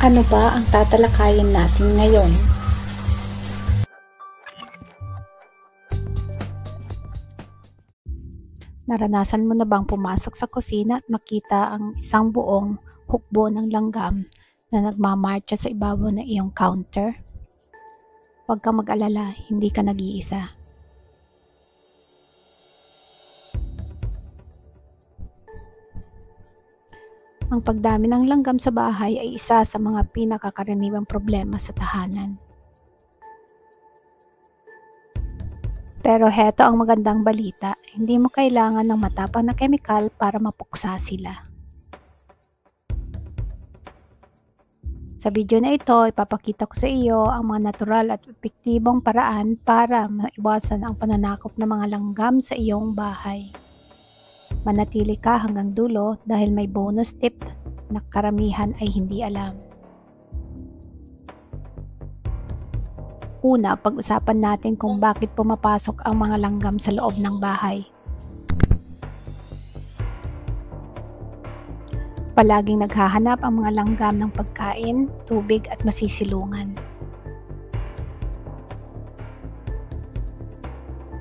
Ano ba ang tatalakayin natin ngayon? Naranasan mo na bang pumasok sa kusina at makita ang isang buong hukbo ng langgam na nagmamarcha sa ibabaw ng iyong counter? Huwag kang mag-alala, hindi ka nag-iisa. Ang pagdami ng langgam sa bahay ay isa sa mga pinakakaraniwang problema sa tahanan. Pero heto ang magandang balita, hindi mo kailangan ng matapang na kemikal para mapuksa sila. Sa video na ito, ipapakita ko sa iyo ang mga natural at epektibong paraan para maiwasan ang pananakop ng mga langgam sa iyong bahay. Manatili ka hanggang dulo dahil may bonus tip na karamihan ay hindi alam. Una, pag-usapan natin kung bakit pumapasok ang mga langgam sa loob ng bahay. Palaging naghahanap ang mga langgam ng pagkain, tubig at masisilungan.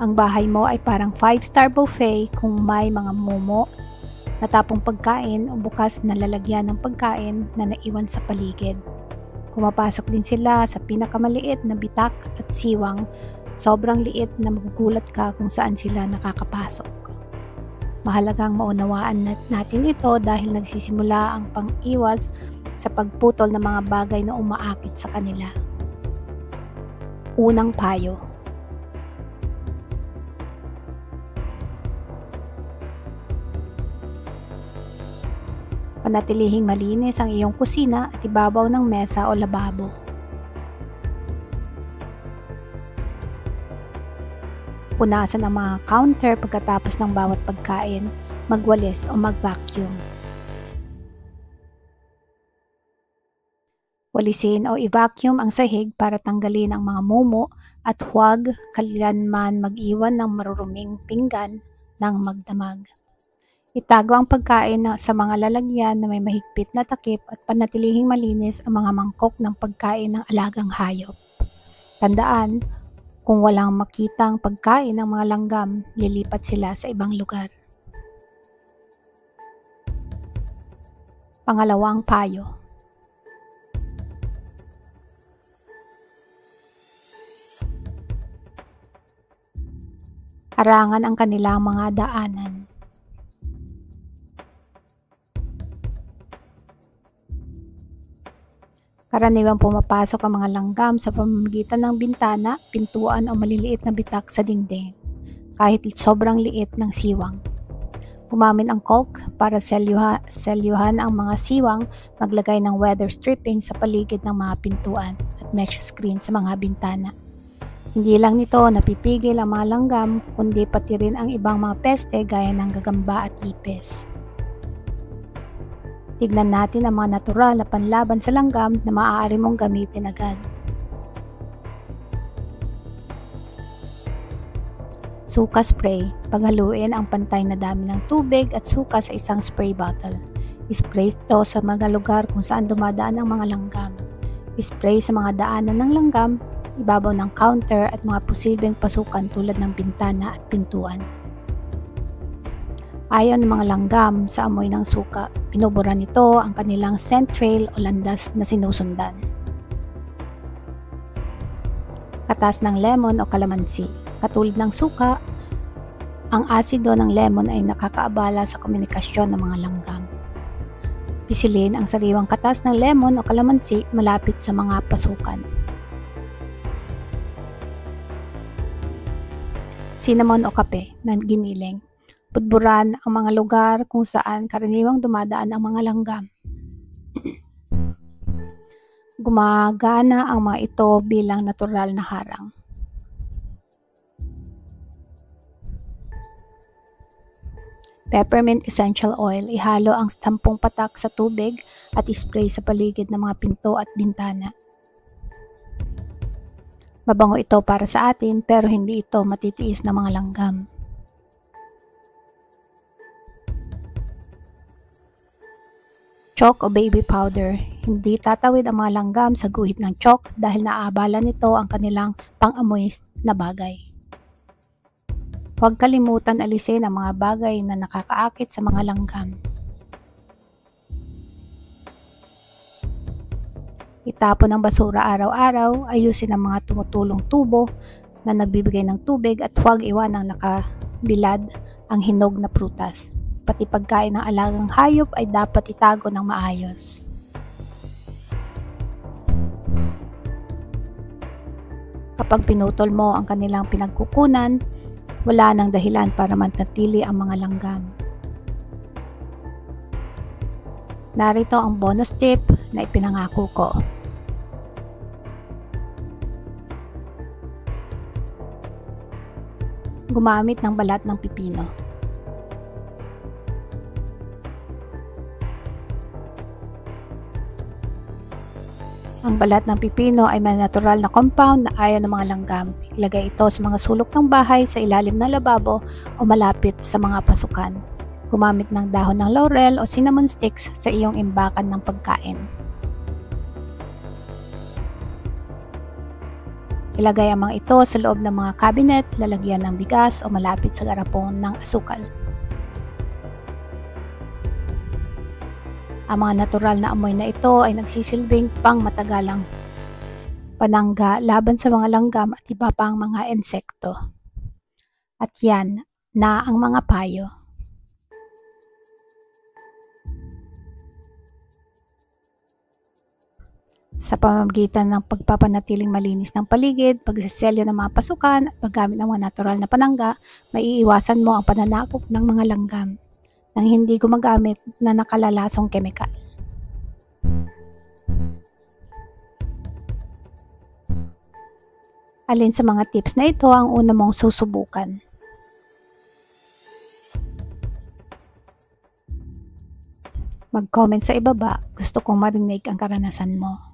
Ang bahay mo ay parang 5-star buffet kung may mga mumo, natapong pagkain o bukas na lalagyan ng pagkain na naiwan sa paligid. Pumapasok din sila sa pinakamaliit na bitak at siwang, sobrang liit na magugulat ka kung saan sila nakakapasok. Mahalagang maunawaan natin ito dahil nagsisimula ang pang-iwas sa pagputol ng mga bagay na umaakit sa kanila. Unang payo. Panatilihing malinis ang iyong kusina at ibabaw ng mesa o lababo. Punasan ang mga counter pagkatapos ng bawat pagkain, magwalis o mag-vacuum. Walisin o i-vacuum ang sahig para tanggalin ang mga mumo at huwag kailanman mag-iwan ng maruruming pinggan ng magdamag. Itago ang pagkain sa mga lalagyan na may mahigpit na takip at panatilihing malinis ang mga mangkok ng pagkain ng alagang hayop. Tandaan, kung walang makitang pagkain ng mga langgam, lilipat sila sa ibang lugar. Pangalawang payo. Harangan ang kanilang mga daanan. Karaniwang pumapasok ang mga langgam sa pamamagitan ng bintana, pintuan o maliliit na bitak sa dingding, kahit sobrang liit ng siwang. Umamin ang caulk para selyuhan ang mga siwang, maglagay ng weather stripping sa paligid ng mga pintuan at mesh screen sa mga bintana. Hindi lang nito napipigil ang mga langgam, kundi pati rin ang ibang mga peste gaya ng gagamba at ipis. Tignan natin ang mga natural na panlaban sa langgam na maaari mong gamitin agad. Suka spray. Paghaluin ang pantay na dami ng tubig at suka sa isang spray bottle. Spray ito sa mga lugar kung saan dumadaan ang mga langgam. Spray sa mga daanan ng langgam, ibabaw ng counter at mga posibleng pasukan tulad ng bintana at pintuan. Ayon ng mga langgam sa amoy ng suka, pinubura nito ang kanilang scent trail o landas na sinusundan. Katas ng lemon o kalamansi. Katulad ng suka, ang asido ng lemon ay nakakaabala sa komunikasyon ng mga langgam. Pisilin ang sariwang katas ng lemon o kalamansi malapit sa mga pasukan. Cinnamon o kape na giniling. Pudburan ang mga lugar kung saan karaniwang dumadaan ang mga langgam. Gumagana ang mga ito bilang natural na harang. Peppermint essential oil. Ihalo ang 10 patak sa tubig at ispray sa paligid ng mga pinto at bintana. Mabango ito para sa atin pero hindi ito matitiis ng mga langgam. chalk o baby powder. Hindi tatawid ang mga langgam sa guhit ng chalk dahil naaabala nito ang kanilang pang-amoy na bagay. Huwag kalimutan alisin ang mga bagay na nakakaakit sa mga langgam. Itapon ang basura araw-araw, ayusin ang mga tumutulong tubo na nagbibigay ng tubig at huwag iwanang nakabilad ang hinog na prutas. Pati pagkain ng alagang hayop ay dapat itago ng maayos. Kapag pinutol mo ang kanilang pinagkukunan, wala nang dahilan para manatili ang mga langgam. Narito ang bonus tip na ipinangako ko. Gumamit ng balat ng pipino. Ang balat ng pipino ay may natural na compound na ayaw ng mga langgam. Ilagay ito sa mga sulok ng bahay, sa ilalim ng lababo o malapit sa mga pasukan. Gumamit ng dahon ng laurel o cinnamon sticks sa iyong imbakan ng pagkain. Ilagay ang mga ito sa loob ng mga cabinet, lalagyan ng bigas o malapit sa garapon ng asukal. Ang mga natural na amoy na ito ay nagsisilbing pang matagalang panangga laban sa mga langgam at iba pang mga insekto. At yan na ang mga payo. Sa pamamagitan ng pagpapanatiling malinis ng paligid, pagsiselyo ng mga pasukan at paggamit ng mga natural na panangga, maiiwasan mo ang pananakop ng mga langgam nang hindi gumagamit na nakalalasong kemikal. Alin sa mga tips na ito ang una mong susubukan? Mag-comment sa ibaba, gusto kong marinig ang karanasan mo.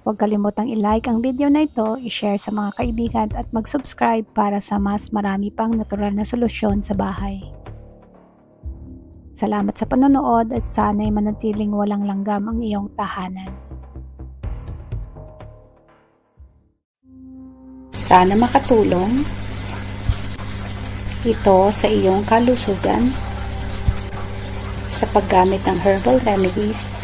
Huwag kalimutang i-like ang video na ito, i-share sa mga kaibigan at mag-subscribe para sa mas marami pang natural na solusyon sa bahay. Salamat sa panonood at sana'y manatiling walang langgam ang iyong tahanan. Sana makatulong ito sa iyong kalusugan sa paggamit ng herbal remedies